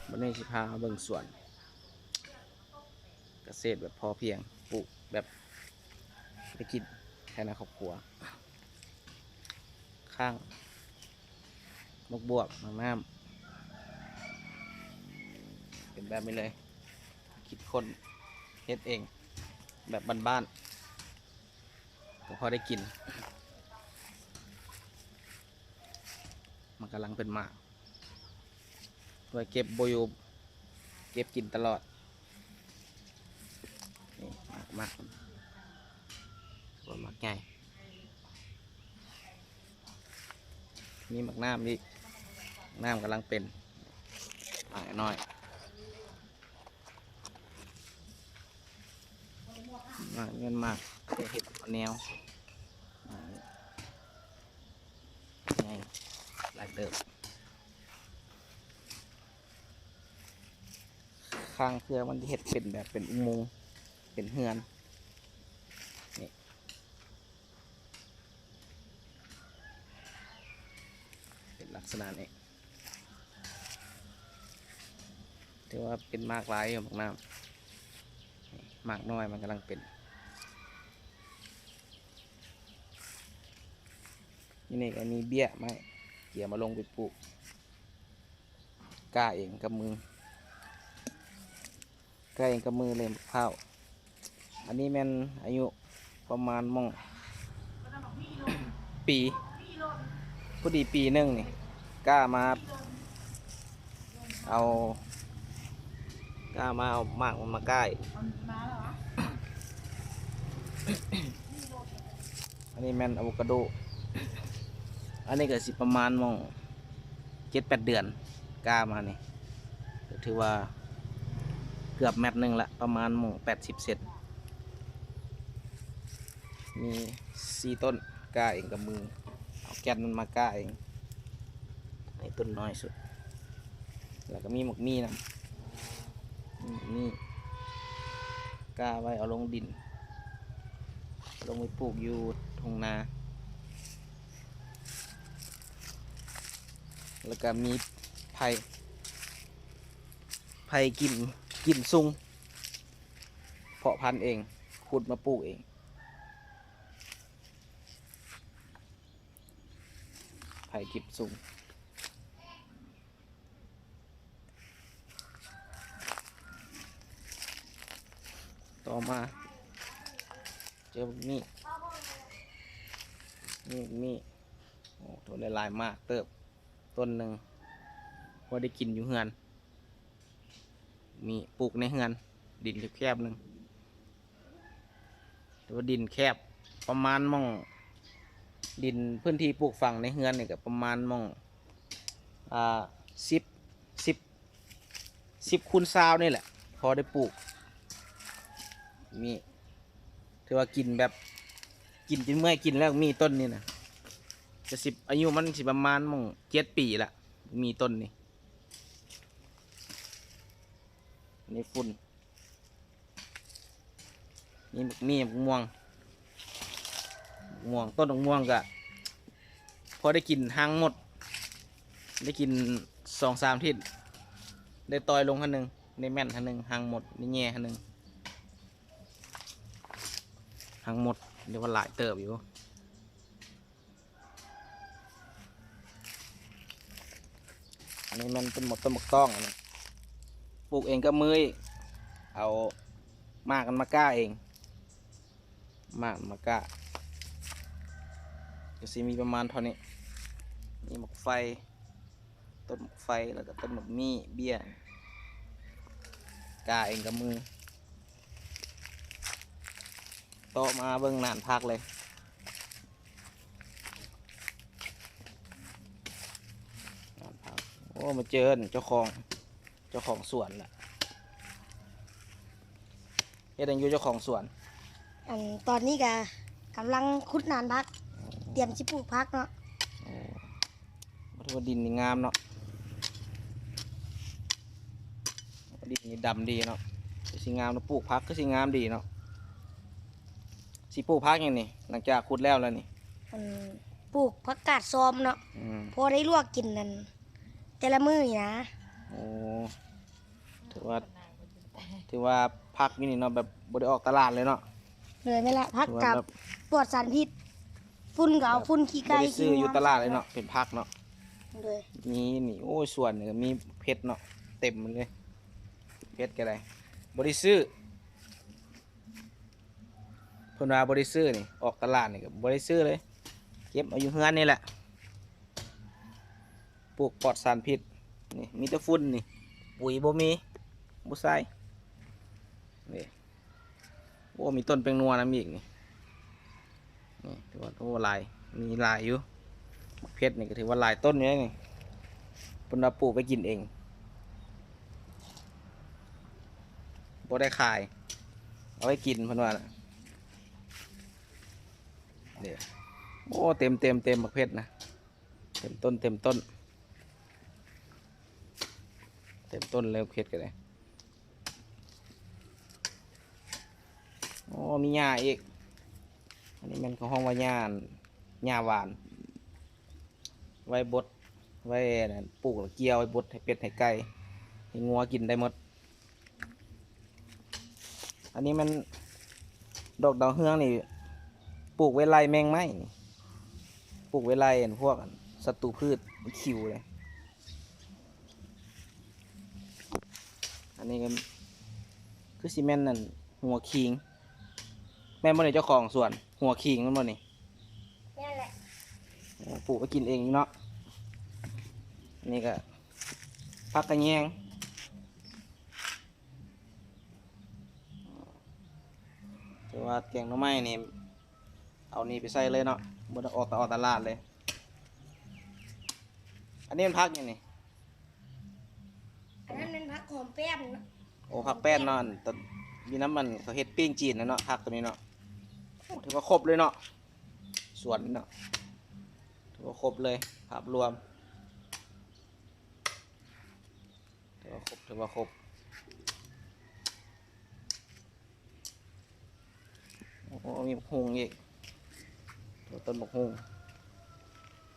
วันนี้สิพาเบิ่งสวนเกษตรแบบพอเพียงปลูกแบบไปกินแค่ในครอบครัวข้างมกบวบมะน้ำเป็นแบบนี้เลยคิดคนเฮ็ดเองแบบบ้านๆก็พอได้กินมันกำลังเป็นหมากไว้เก็บโบอยูเก็บกินตลอดนี่หมากส่วนหมากใหญ่มีหมากน้ำอีกน้ำกำลังเป็นหมากน้อยหมากเงินหมากเห็ดแนวไงหลายเติบข้างเครือมันเห็ดเป็นแบบเป็นอุโมงค์เป็นเฮือนนี่เป็นลักษณะนี้ถือว่าเป็นมากหลายอยู่หมากน้ำมากน้อยมันกำลังเป็นนี่ก็มีเบี้ยไม้เกี่ยวมาลงไปปลูกกล้าเองกับมือกล้าเองกับมือเลยข้าวอันนี้แม่นอายุประมาณมองปีพอดีปีหนึ่งนี่กล้ามาเอาหมากมันมาใกล้อันนี้แม่นอะโวคาโดอันนี้ก็สิประมาณมอง7-8 เดือนกล้ามานี่ถือว่าเกือบ1 เมตรละประมาณมอง80 เซนมี4 ต้นกล้าเองกับมือเอาแกนมันมากล้าเองในต้นน้อยสุดแล้วก็มีหมกมีนะนี่กล้าไว้เอาลงดินลงไปปลูกอยู่ทุ่งนาแล้วก็มีไผ่กินซุงเพาะพันธุ์เองขุดมาปลูกเองไผ่กิมซุงต่อมาเจอนี่โอ้ตัวลายมากเติบต้นหนึ่งพอได้กินอยู่เฮือนมีปลูกในเฮือนดินแคบๆหนึ่งแต่ว่าดินแคบประมาณมองดินพื้นที่ปลูกฝั่งในเฮือนเนี่ยก็ประมาณมอง10 คูณ20นี่แหละพอได้ปลูกมีถือว่ากินแบบกินจนเมื่อยกินแล้วมีต้นนี่นะจะอายุมันประมาณมอง7 ปีละมีต้นนี่นี่ฝุ่นมีม่วงต้นม่วงก็พอได้กินหางหมดได้กิน2-3 ทิศได้ตอยลงหันหนึ่งได้แม่นหันหนึ่งหางหมดได้แง่หันหนึ่งหางหมดเรียกว่าหลายเติบอยู่อันนี้มันเป็นหมดต้นหมกต้องอันนี้ปลูกเองก็มือเอามากกันมาก้าเองมากมาก้าก็สิมีประมาณเท่านี้มีหมกไฟต้นหมกไฟแล้วก็ต้นหมกมีเบี้ยก้าเองกับมือโตมาเบิ่งนานพักเลยนานพักโอ้มาเจอเจ้าของสวนล่ะเฮ็ดอยู่เจ้าของสวนตอนนี้กำลังขุดนานพักเตรียมชิปลูกพักเนาะมาดูว่าดินนี่งามเนาะดินนี่ดำดีเนาะสีงามเนาะปลูกพักก็สีงามดีเนาะสีปลูกพักอย่างนี้หลังจากขุดแล้วนี่ปลูกผักกาดซอมเนาะพอได้ลวกกินนั่นแต่ละมื้อนะโอ้ ถือว่าพักนี่เนาะแบบบ่ได้ออกตลาดเลยเนาะ เลยไม่ละพัก ถือว่า กับ แบบ ปลอดสารพิษฝุ่นก็เอาฝุ่นขี้ บ่ ไก่ ได้ซื้ออยู่ ขี้ ตลาดเลยเนาะเป็นพักเนาะ เลย มีนี่โอ้ยส่วนนี่ก็มีเพชรเนาะเต็มมันเลยเพชรก็ได้บ่ได้ซื้อเพิ่นว่าบ่ได้ซื้อนี่ออกตลาดนี่ก็บ่ได้ซื้อเลยเก็บเอาอยู่เฮือนนี่แหละปลูกปลอดสารพิษนี่มีแต่ฝุ่นนี่ปุ๋ยบ่มีบ่ใส่นี่โอ้มีต้นแปงนัวน้ำอีกนี่ถือว่าโอ้หลายมีหลายอยู่เพชรนี่ก็ถือว่าหลายต้นอยู่นี่เพิ่นว่าปลูกไปกินเองบ่ได้ขายเอาไว้กินเพิ่นว่าน่ะเดี๋ยวโอ้เต็มบักเพชรนะเต็มต้นเลยบักเพชรก็ได้โอ้มีหญ้าอีกอันนี้มันเขาห้องว่าหญ้าหวานไว้บดไว้นั่นปลูกแล้วเกี่ยวไว้บดให้เป็ดให้ไก่ให้งัวกินได้หมดอันนี้มันดอกดาวเฮืองนี่ปลูกไว้ไล่แมงไม้นี่ปลูกไว้ไล่พวกศัตรูพืชมันคิวเลยอันนี้ก็คือซีเมนต์นั่นหัวคิงแม่นบ่ได้เจ้าของสวนหัวคิงมันบ่นี่ นี่แหละ ปลูกไปกินเองเนาะอันนี่ก็พักกระแยงแต่ว่าแกงหน่อไม้นี่เอานี่ไปใส่เลยเนาะบ่ต้องออกตลาดเลยอันนี้มันพักยังนี่ อันนั้นเป็นพักหอมแป้นเนาะ โอ้พักแป้นเนาะแต่มีน้ำมันเขาเฮ็ดปิ้งจีนนะเนาะพักตัวนี้เนาะโอ้ถือว่าครบเลยเนาะสวนเนาะถือว่าครบเลยภาพรวมถือว่าครบโอ้มีบักฮุงอีกตัวต้นบักฮุง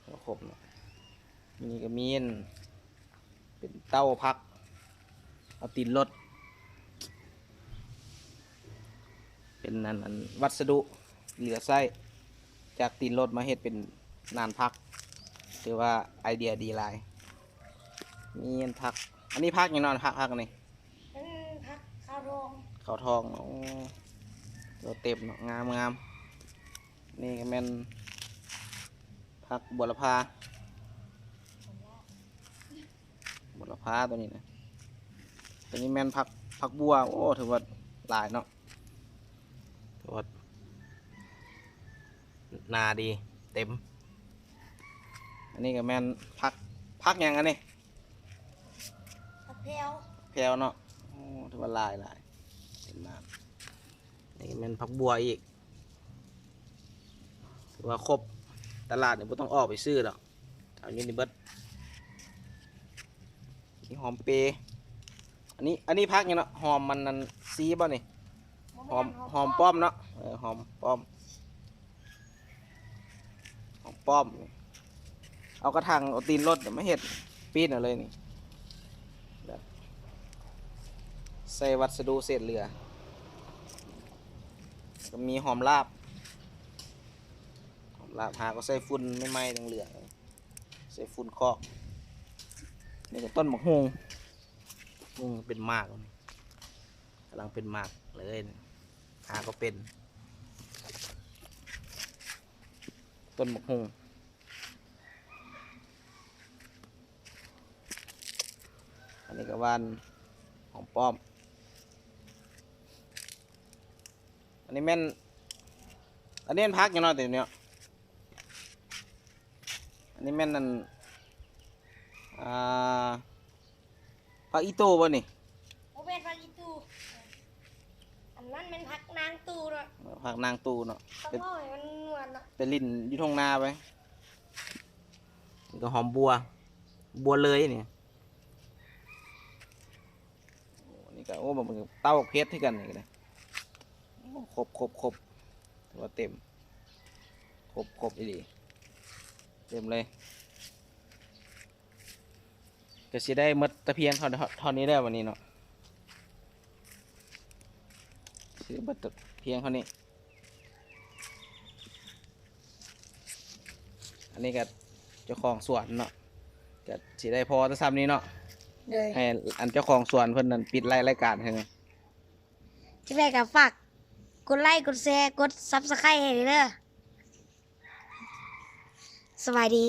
ถือว่าครบเนาะมีก็มีอันเป็นเต้าพักเอาตีนรถเป็นอันวัสดุเหลือไส้จากตีนรถมาเฮ็ดเป็นนานพักถือว่าไอเดียดีหลายมีอันพักอันนี้พักอย่างนอนพักอันนี้ นั่นพักข้าวรอง เขาทองโอ้เราเต็มเนาะงามนี่ก็แม่นพักบัวละพาตัวนี้นะตัวนี้แม่นพักบัวโอ้ถือว่าหลายเนาะถือว่านาดีเต็มอันนี้ก็แม่นพักอย่างอันนี้ พักแพรว แพลวเนาะโอ้ถือว่าหลายเต็มมากนี่ก็แม่นพักบัวอีกถือว่าครบตลาดเนี่ยไม่ต้องออกไปซื้อหรอกเอาอยู่ในเบิดมีหอมเปรย์อันนี้พักอย่างเนาะหอมมันนั่นซีบ่นี่หอมป้อมเนาะหอมป้อมนี่เอากระถางเอาตีนรถไม่เห็ดปีนเอาเลยนี่แบบใส่วัสดุเศษเหลือก็มีหอมลาบหาก็ใส่ฝุ่นไม่ไหม้เหลืองใส่ฝุ่นคอกนี่ก็ต้นมะฮุงเป็นหมากกำลังเป็นหมากเลยหาก็เป็นต้นมะฮุงอันนี้ก็วานหอมป้อมอันนี้แม่นอันนี้มันพักอย่างน้อยแต่เนี้ยอันนี้แม่นนั่นพักอีโต้บ่นี่ โอเป็นพักอีตูอันนั้นเป็นพักนางตูเนาะ พักนางตูเนาะ ต้องเอาให้มันนวลเนาะ เป็นลิ้นอยู่ทงนาไปนี่ก็หอมบัวเลยนี่นี่ก็โอ้มันเต้าเพชรที่กันนี่ก็ได้ครบถือว่าเต็มครบอีดีเต็มเลยก็สิได้หมดตะเพียนเท่านี้ได้วันนี้เนาะ เบิดเพียงเท่านี้อันนี้ก็เจ้าของสวนเนาะก็สิได้พอจะซ้ำนี้เนาะ เลย ให้อันเจ้าของสวนเพิ่นนั่นปิดรายการให้ไง ที่แรกก็ฝากกดไลค์กดแชร์กด Subscribe ให้เด้อสวัสดี